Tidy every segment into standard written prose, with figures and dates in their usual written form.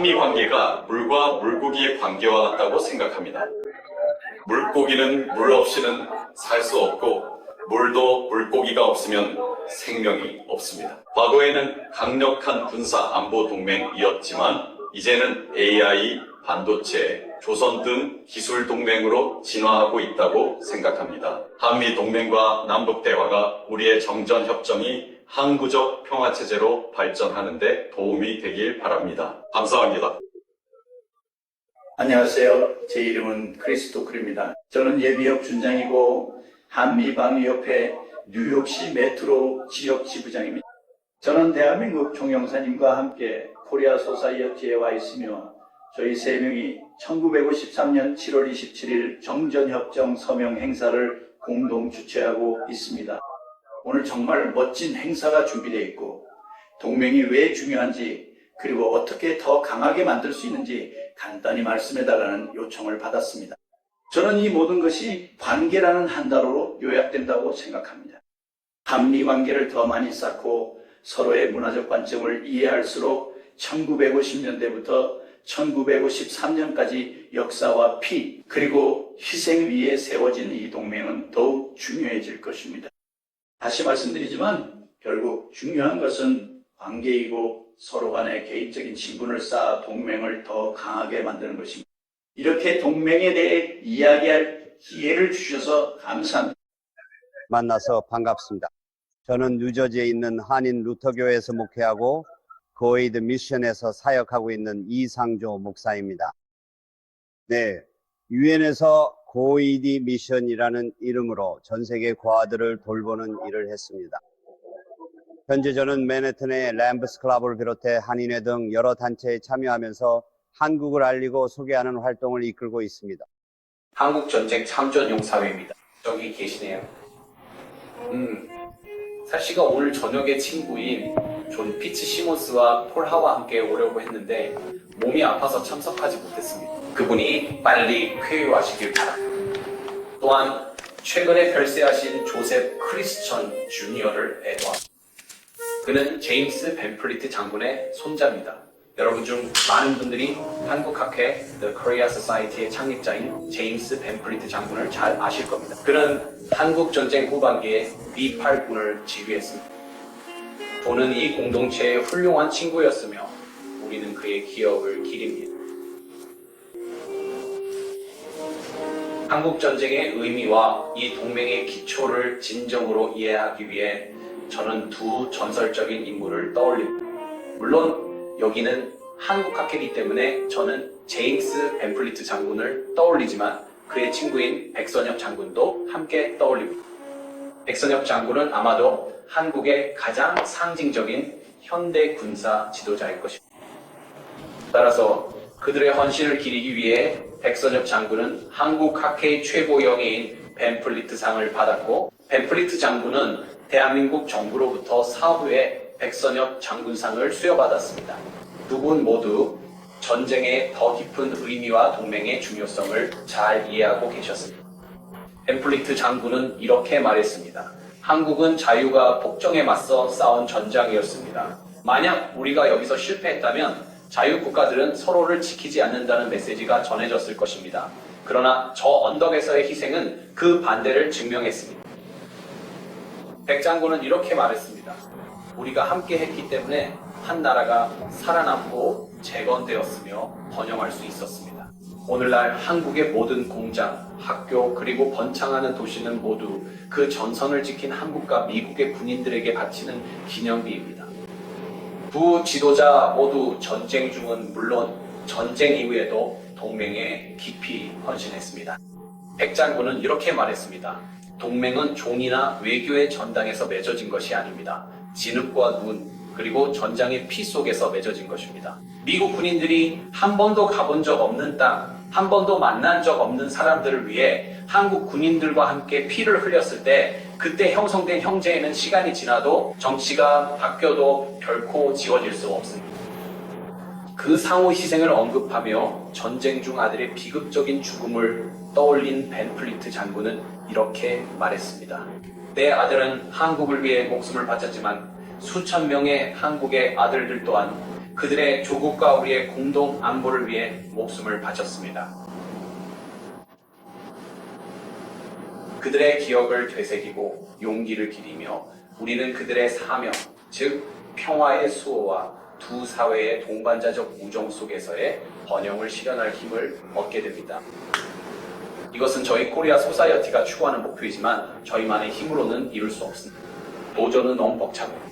한미 관계가 물과 물고기의 관계와 같다고 생각합니다. 물고기는 물 없이는 살 수 없고 물도 물고기가 없으면 생명이 없습니다. 과거에는 강력한 군사 안보 동맹이었지만 이제는 AI, 반도체, 조선 등 기술 동맹으로 진화하고 있다고 생각합니다. 한미 동맹과 남북 대화가 우리의 정전 협정이 항구적 평화체제로 발전하는 데 도움이 되길 바랍니다. 감사합니다. 안녕하세요. 제 이름은 크리스토클입니다. 저는 예비역 준장이고 한미방위협회 뉴욕시 메트로 지역 지부장입니다. 저는 대한민국 총영사님과 함께 코리아 소사이어티에 와 있으며 저희 세 명이 1953년 7월 27일 정전협정 서명 행사를 공동 주최하고 있습니다. 오늘 정말 멋진 행사가 준비되어 있고 동맹이 왜 중요한지 그리고 어떻게 더 강하게 만들 수 있는지 간단히 말씀해달라는 요청을 받았습니다. 저는 이 모든 것이 관계라는 한 단어로 요약된다고 생각합니다. 한미 관계를 더 많이 쌓고 서로의 문화적 관점을 이해할수록 1950년대부터 1953년까지 역사와 피 그리고 희생 위에 세워진 이 동맹은 더욱 중요해질 것입니다. 다시 말씀드리지만 결국 중요한 것은 관계이고 서로 간의 개인적인 친분을 쌓아 동맹을 더 강하게 만드는 것입니다. 이렇게 동맹에 대해 이야기할 기회를 주셔서 감사합니다. 만나서 반갑습니다. 저는 뉴저지에 있는 한인 루터교회에서 목회하고 고에이드 미션에서 사역하고 있는 이상조 목사입니다. 네, 유엔에서 고에이드 미션이라는 이름으로 전 세계 고아들을 돌보는 일을 했습니다. 현재 저는 맨해튼의 램브스 클럽을 비롯해 한인회 등 여러 단체에 참여하면서 한국을 알리고 소개하는 활동을 이끌고 있습니다. 한국전쟁 참전용사회입니다. 저기 계시네요. 사실가 오늘 저녁에 친구인 존 피츠 시몬스와 폴 하와 함께 오려고 했는데 몸이 아파서 참석하지 못했습니다. 그분이 빨리 쾌유하시길 바랍니다. 또한 최근에 별세하신 조셉 크리스천 주니어를 애도합니다. 그는 제임스 벤플리트 장군의 손자입니다. 여러분 중 많은 분들이 한국학회 The Korea Society의 창립자인 제임스 벤플리트 장군을 잘 아실 겁니다. 그는 한국전쟁 후반기에 B-8군을 지휘했습니다. 존은 이 공동체의 훌륭한 친구였으며 우리는 그의 기억을 기립니다. 한국전쟁의 의미와 이 동맹의 기초를 진정으로 이해하기 위해 저는 두 전설적인 인물을 떠올립니다. 물론 여기는 한국학회이기 때문에 저는 제임스 벤플리트 장군을 떠올리지만 그의 친구인 백선엽 장군도 함께 떠올립니다. 백선엽 장군은 아마도 한국의 가장 상징적인 현대 군사 지도자일 것입니다. 따라서 그들의 헌신을 기리기 위해 백선엽 장군은 한국학회의 최고 영예인 벤플리트상을 받았고 벤플리트 장군은 대한민국 정부로부터 사후에 백선엽 장군상을 수여받았습니다. 두 분 모두 전쟁의 더 깊은 의미와 동맹의 중요성을 잘 이해하고 계셨습니다. 벤플리트 장군은 이렇게 말했습니다. 한국은 자유가 폭정에 맞서 싸운 전장이었습니다. 만약 우리가 여기서 실패했다면 자유국가들은 서로를 지키지 않는다는 메시지가 전해졌을 것입니다. 그러나 저 언덕에서의 희생은 그 반대를 증명했습니다. 백 장군은 이렇게 말했습니다. 우리가 함께 했기 때문에 한 나라가 살아남고 재건되었으며 번영할 수 있었습니다. 오늘날 한국의 모든 공장, 학교 그리고 번창하는 도시는 모두 그 전선을 지킨 한국과 미국의 군인들에게 바치는 기념비입니다. 두 지도자 모두 전쟁 중은 물론 전쟁 이후에도 동맹에 깊이 헌신했습니다. 백 장군은 이렇게 말했습니다. 동맹은 종이나 외교의 전당에서 맺어진 것이 아닙니다. 진흙과 눈, 그리고 전장의 피 속에서 맺어진 것입니다. 미국 군인들이 한 번도 가본 적 없는 땅, 한 번도 만난 적 없는 사람들을 위해 한국 군인들과 함께 피를 흘렸을 때 그때 형성된 형제에는 시간이 지나도 정치가 바뀌어도 결코 지워질 수 없습니다. 그 상호 희생을 언급하며 전쟁 중 아들의 비극적인 죽음을 떠올린 벤플리트 장군은 이렇게 말했습니다. 내 아들은 한국을 위해 목숨을 바쳤지만 수천 명의 한국의 아들들 또한 그들의 조국과 우리의 공동 안보를 위해 목숨을 바쳤습니다. 그들의 기억을 되새기고 용기를 기리며 우리는 그들의 사명, 즉 평화의 수호와 두 사회의 동반자적 우정 속에서의 번영을 실현할 힘을 얻게 됩니다. 이것은 저희 코리아 소사이어티가 추구하는 목표이지만 저희만의 힘으로는 이룰 수 없습니다. 도전은 너무 벅차고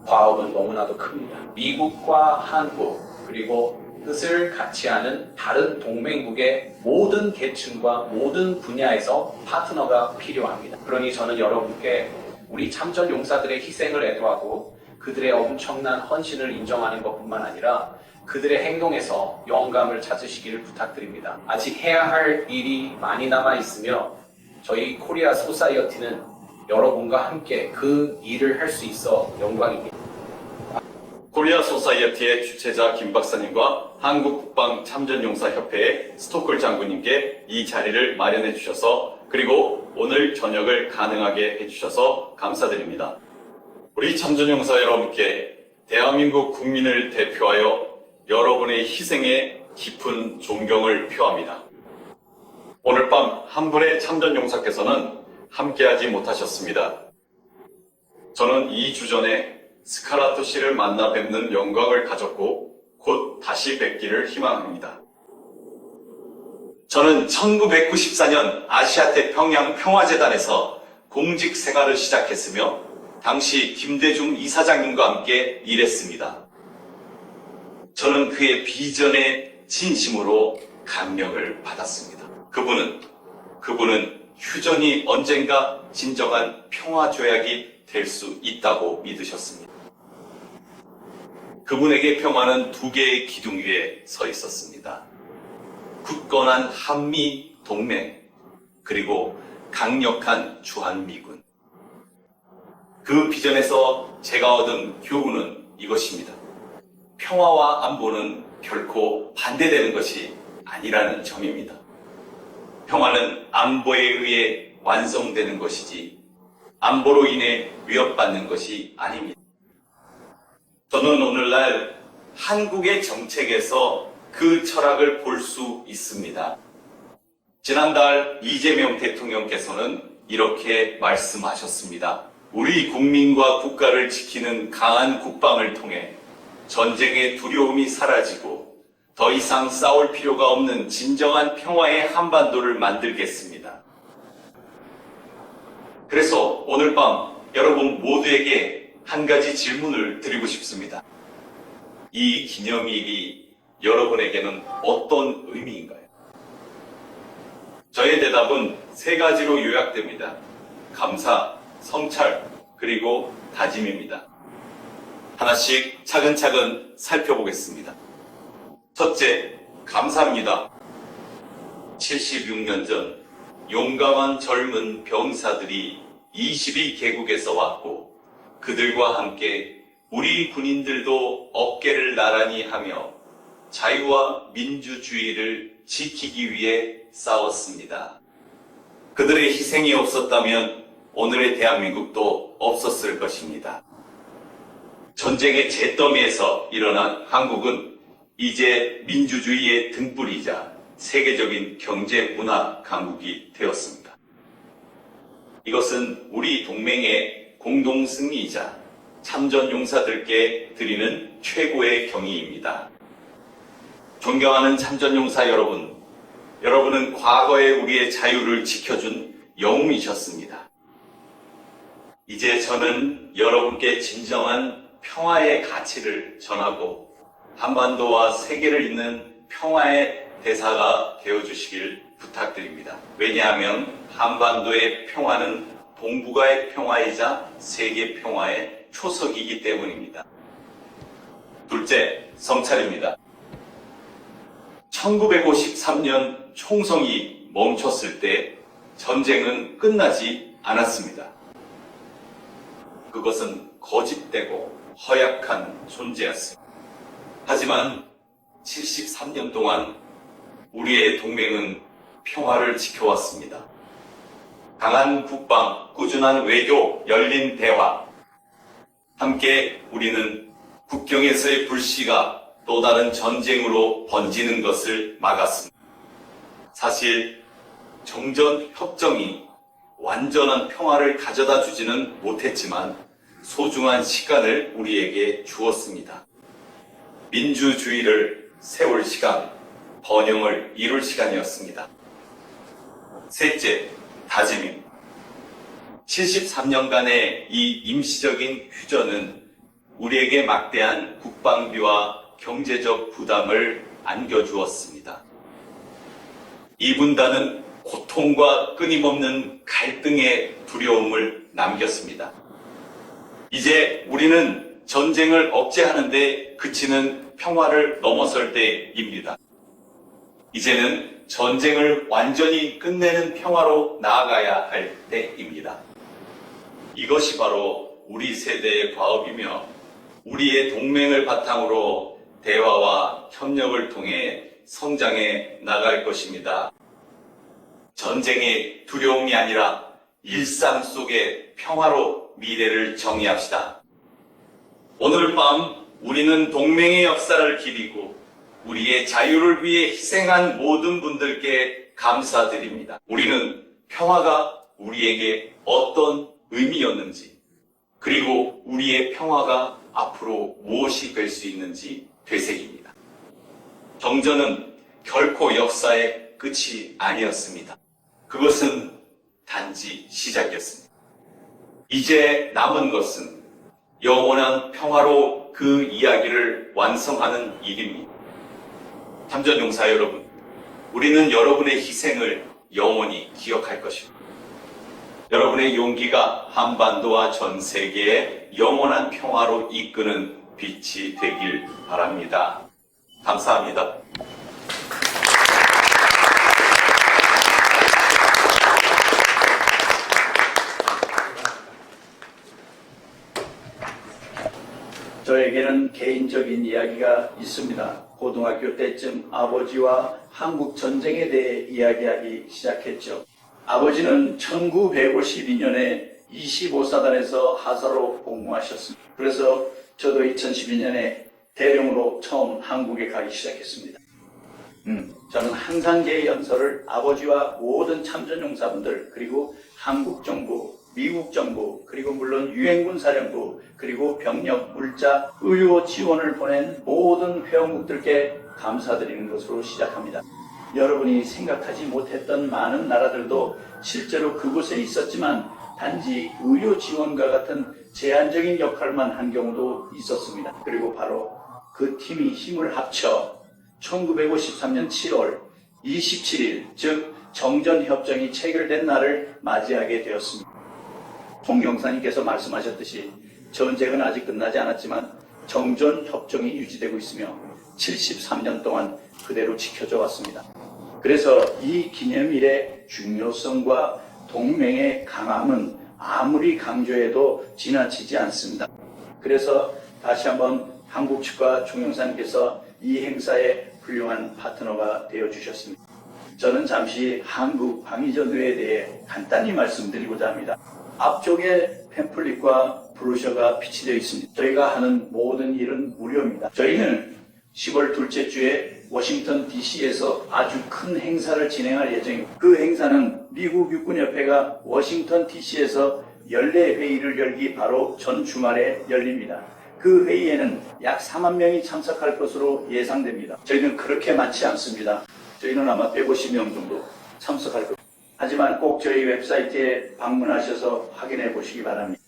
과업은 너무나도 큽니다. 미국과 한국 그리고 뜻을 같이 하는 다른 동맹국의 모든 계층과 모든 분야에서 파트너가 필요합니다. 그러니 저는 여러분께 우리 참전 용사들의 희생을 애도하고 그들의 엄청난 헌신을 인정하는 것뿐만 아니라 그들의 행동에서 영감을 찾으시기를 부탁드립니다. 아직 해야 할 일이 많이 남아 있으며 저희 코리아 소사이어티는 여러분과 함께 그 일을 할 수 있어 영광입니다. 코리아 소사이어티의 주최자 김 박사님과 한국국방참전용사협회의 스토클 장군님께 이 자리를 마련해 주셔서 그리고 오늘 저녁을 가능하게 해주셔서 감사드립니다. 우리 참전용사 여러분께 대한민국 국민을 대표하여 여러분의 희생에 깊은 존경을 표합니다. 오늘 밤 한 분의 참전용사께서는 함께하지 못하셨습니다. 저는 2주 전에 스카라토 씨를 만나 뵙는 영광을 가졌고 곧 다시 뵙기를 희망합니다. 저는 1994년 아시아태평양 평화재단에서 공직 생활을 시작했으며 당시 김대중 이사장님과 함께 일했습니다. 저는 그의 비전에 진심으로 감명을 받았습니다. 그분은 휴전이 언젠가 진정한 평화조약이 될 수 있다고 믿으셨습니다. 그분에게 평화는 두 개의 기둥 위에 서 있었습니다. 굳건한 한미 동맹, 그리고 강력한 주한미군. 그 비전에서 제가 얻은 교훈은 이것입니다. 평화와 안보는 결코 반대되는 것이 아니라는 점입니다. 평화는 안보에 의해 완성되는 것이지 안보로 인해 위협받는 것이 아닙니다. 저는 오늘날 한국의 정책에서 그 철학을 볼 수 있습니다. 지난달 이재명 대통령께서는 이렇게 말씀하셨습니다. 우리 국민과 국가를 지키는 강한 국방을 통해 전쟁의 두려움이 사라지고 더 이상 싸울 필요가 없는 진정한 평화의 한반도를 만들겠습니다. 그래서 오늘 밤 여러분 모두에게 한 가지 질문을 드리고 싶습니다. 이 기념일이 여러분에게는 어떤 의미인가요? 저의 대답은 세 가지로 요약됩니다. 감사, 성찰, 그리고 다짐입니다. 하나씩 차근차근 살펴보겠습니다. 첫째, 감사합니다. 76년 전 용감한 젊은 병사들이 22개국에서 왔고 그들과 함께 우리 군인들도 어깨를 나란히 하며 자유와 민주주의를 지키기 위해 싸웠습니다. 그들의 희생이 없었다면 오늘의 대한민국도 없었을 것입니다. 전쟁의 잿더미에서 일어난 한국은 이제 민주주의의 등불이자 세계적인 경제 문화 강국이 되었습니다. 이것은 우리 동맹의 공동 승리이자 참전 용사들께 드리는 최고의 경의입니다. 존경하는 참전 용사 여러분, 여러분은 과거에 우리의 자유를 지켜준 영웅이셨습니다. 이제 저는 여러분께 진정한 평화의 가치를 전하고 한반도와 세계를 잇는 평화의 대사가 되어주시길 부탁드립니다. 왜냐하면 한반도의 평화는 동북아의 평화이자 세계 평화의 초석이기 때문입니다. 둘째, 성찰입니다. 1953년 총성이 멈췄을 때 전쟁은 끝나지 않았습니다. 그것은 거짓되고 허약한 존재였습니다. 하지만 73년 동안 우리의 동맹은 평화를 지켜왔습니다. 강한 국방, 꾸준한 외교, 열린 대화. 함께 우리는 국경에서의 불씨가 또 다른 전쟁으로 번지는 것을 막았습니다. 사실 정전협정이 완전한 평화를 가져다 주지는 못했지만 소중한 시간을 우리에게 주었습니다. 민주주의를 세울 시간, 번영을 이룰 시간이었습니다. 셋째, 다짐입니다. 73년간의 이 임시적인 휴전은 우리에게 막대한 국방비와 경제적 부담을 안겨주었습니다. 이 분단은 고통과 끊임없는 갈등의 두려움을 남겼습니다. 이제 우리는 전쟁을 억제하는 데 그치는 평화를 넘어설 때입니다. 이제는 전쟁을 완전히 끝내는 평화로 나아가야 할 때입니다. 이것이 바로 우리 세대의 과업이며 우리의 동맹을 바탕으로 대화와 협력을 통해 성장해 나갈 것입니다. 전쟁의 두려움이 아니라 일상 속의 평화로 미래를 정의합시다. 오늘 밤 우리는 동맹의 역사를 기리고 우리의 자유를 위해 희생한 모든 분들께 감사드립니다. 우리는 평화가 우리에게 어떤 의미였는지, 그리고 우리의 평화가 앞으로 무엇이 될 수 있는지 되새깁니다. 정전은 결코 역사의 끝이 아니었습니다. 그것은 단지 시작이었습니다. 이제 남은 것은 영원한 평화로 그 이야기를 완성하는 일입니다. 참전용사 여러분, 우리는 여러분의 희생을 영원히 기억할 것입니다. 여러분의 용기가 한반도와 전 세계에 영원한 평화로 이끄는 빛이 되길 바랍니다. 감사합니다. 저에게는 개인적인 이야기가 있습니다. 고등학교 때쯤 아버지와 한국 전쟁에 대해 이야기하기 시작했죠. 아버지는 1952년에 25사단에서 하사로 복무하셨습니다. 그래서 저도 2012년에 대령으로 처음 한국에 가기 시작했습니다. 저는 한산계의 연설을 아버지와 모든 참전용사분들, 그리고 한국 정부, 미국 정부, 그리고 물론 유엔군 사령부, 그리고 병력, 물자, 의료 지원을 보낸 모든 회원국들께 감사드리는 것으로 시작합니다. 여러분이 생각하지 못했던 많은 나라들도 실제로 그곳에 있었지만 단지 의료 지원과 같은 제한적인 역할만 한 경우도 있었습니다. 그리고 바로 그 팀이 힘을 합쳐 1953년 7월 27일, 즉 정전협정이 체결된 날을 맞이하게 되었습니다. 송 영사님께서 말씀하셨듯이 전쟁은 아직 끝나지 않았지만 정전협정이 유지되고 있으며 73년 동안 그대로 지켜져 왔습니다. 그래서 이 기념일의 중요성과 동맹의 강함은 아무리 강조해도 지나치지 않습니다. 그래서 다시 한번 한국 측과 총영사님께서 이 행사의 훌륭한 파트너가 되어주셨습니다. 저는 잠시 한국 방위전후에 대해 간단히 말씀드리고자 합니다. 앞쪽에 팸플릿과 브로셔가 비치되어 있습니다. 저희가 하는 모든 일은 무료입니다. 저희는 10월 둘째 주에 워싱턴 DC에서 아주 큰 행사를 진행할 예정입니다. 그 행사는 미국 육군협회가 워싱턴 DC에서 연례 회의를 열기 바로 전 주말에 열립니다. 그 회의에는 약 4만 명이 참석할 것으로 예상됩니다. 저희는 그렇게 많지 않습니다. 저희는 아마 150명 정도 참석할 겁니다. 하지만 꼭 저희 웹사이트에 방문하셔서 확인해 보시기 바랍니다.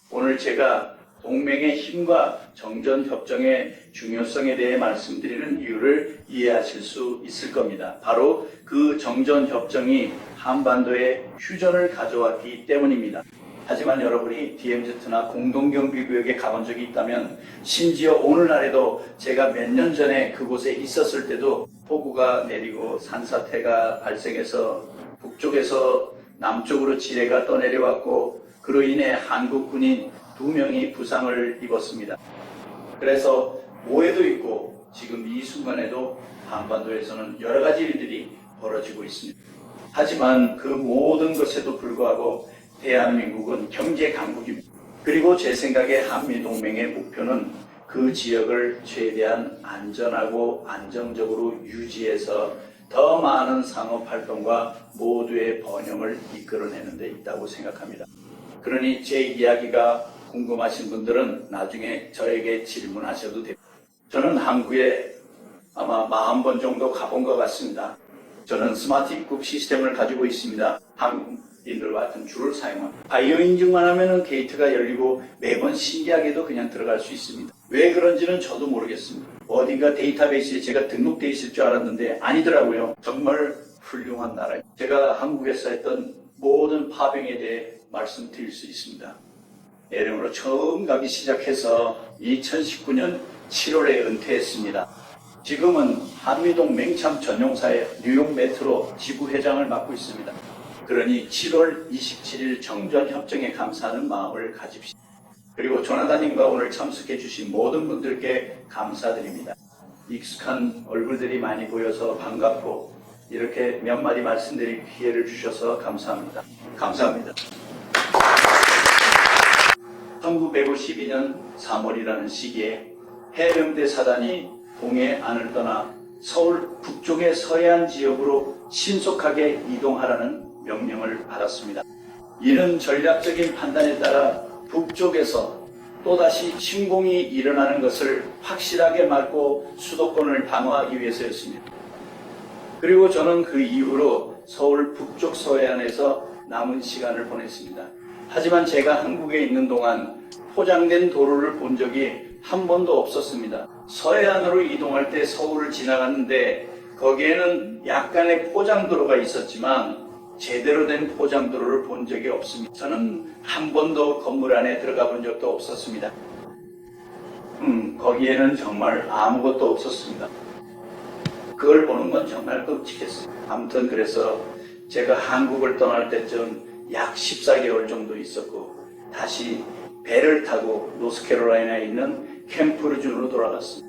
오늘 제가 동맹의 힘과 정전협정의 중요성에 대해 말씀드리는 이유를 이해하실 수 있을 겁니다. 바로 그 정전협정이 한반도에 휴전을 가져왔기 때문입니다. 하지만 여러분이 DMZ나 공동경비구역에 가본 적이 있다면, 심지어 오늘날에도 제가 몇 년 전에 그곳에 있었을 때도 폭우가 내리고 산사태가 발생해서 북쪽에서 남쪽으로 지뢰가 떠내려왔고, 그로 인해 한국 군인 2명이 부상을 입었습니다. 그래서 오해도 있고 지금 이 순간에도 한반도에서는 여러 가지 일들이 벌어지고 있습니다. 하지만 그 모든 것에도 불구하고 대한민국은 경제 강국입니다. 그리고 제 생각에 한미동맹의 목표는 그 그 지역을 최대한 안전하고 안정적으로 유지해서 더 많은 상업활동과 모두의 번영을 이끌어내는 데 있다고 생각합니다. 그러니 제 이야기가 궁금하신 분들은 나중에 저에게 질문하셔도 됩니다. 저는 한국에 아마 40번 정도 가본 것 같습니다. 저는 스마트 입국 시스템을 가지고 있습니다. 한국인들 같은 줄을 사용합니다. 바이오 인증만 하면은 게이트가 열리고 매번 신기하게도 그냥 들어갈 수 있습니다. 왜 그런지는 저도 모르겠습니다. 어딘가 데이터베이스에 제가 등록돼 있을 줄 알았는데 아니더라고요. 정말 훌륭한 나라입니다. 제가 한국에서 했던 모든 파병에 대해 말씀드릴 수 있습니다. LM으로 처음 가기 시작해서 2019년 7월에 은퇴했습니다. 지금은 한미동 맹참 전용사의 뉴욕 메트로 지부회장을 맡고 있습니다. 그러니 7월 27일 정전협정에 감사하는 마음을 가집시다. 그리고 조나단님과 오늘 참석해 주신 모든 분들께 감사드립니다. 익숙한 얼굴들이 많이 보여서 반갑고 이렇게 몇 마디 말씀드릴 기회를 주셔서 감사합니다. 감사합니다. 1952년 3월이라는 시기에 해병대 사단이 동해 안을 떠나 서울 북쪽의 서해안 지역으로 신속하게 이동하라는 명령을 받았습니다. 이는 전략적인 판단에 따라 북쪽에서 또다시 침공이 일어나는 것을 확실하게 막고 수도권을 방어하기 위해서였습니다. 그리고 저는 그 이후로 서울 북쪽 서해안에서 남은 시간을 보냈습니다. 하지만 제가 한국에 있는 동안 포장된 도로를 본 적이 한 번도 없었습니다. 서해안으로 이동할 때 서울을 지나갔는데 거기에는 약간의 포장도로가 있었지만 제대로 된 포장도로를 본 적이 없습니다. 저는 한 번도 건물 안에 들어가 본 적도 없었습니다. 거기에는 정말 아무것도 없었습니다. 그걸 보는 건 정말 끔찍했어요. 아무튼 그래서 제가 한국을 떠날 때쯤 약 14개월 정도 있었고 다시 배를 타고 노스캐롤라이나에 있는 캠프루준으로 돌아갔습니다.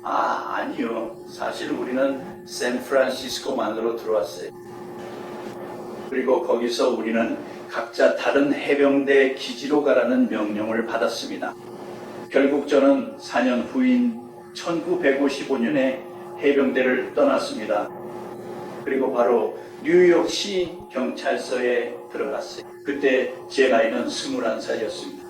아니요. 사실 우리는 샌프란시스코만으로 들어왔어요. 그리고 거기서 우리는 각자 다른 해병대 기지로 가라는 명령을 받았습니다. 결국 저는 4년 후인 1955년에 해병대를 떠났습니다. 그리고 바로 뉴욕시 경찰서에 들어갔어요. 그때 제 나이는 21살이었습니다.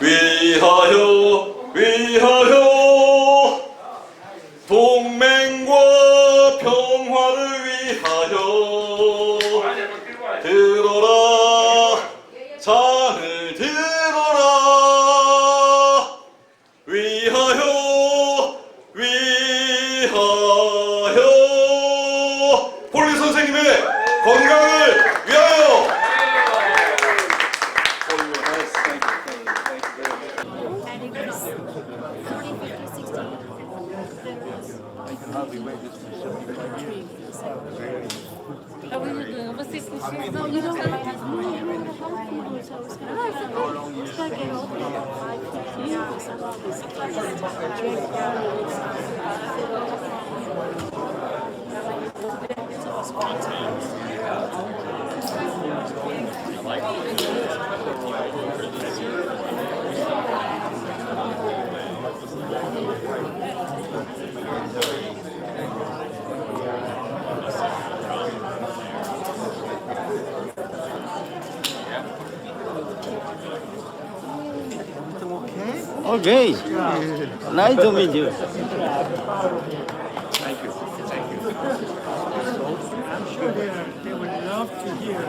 위하여 위하여 동맹과 평화를 위하여 들어라 잔을 들어라 위하여 위하여 폴리 선생님의 건강을 위하여. Vocês não, you don't have to Okay. Nice to meet you. I'm sure they would love to hear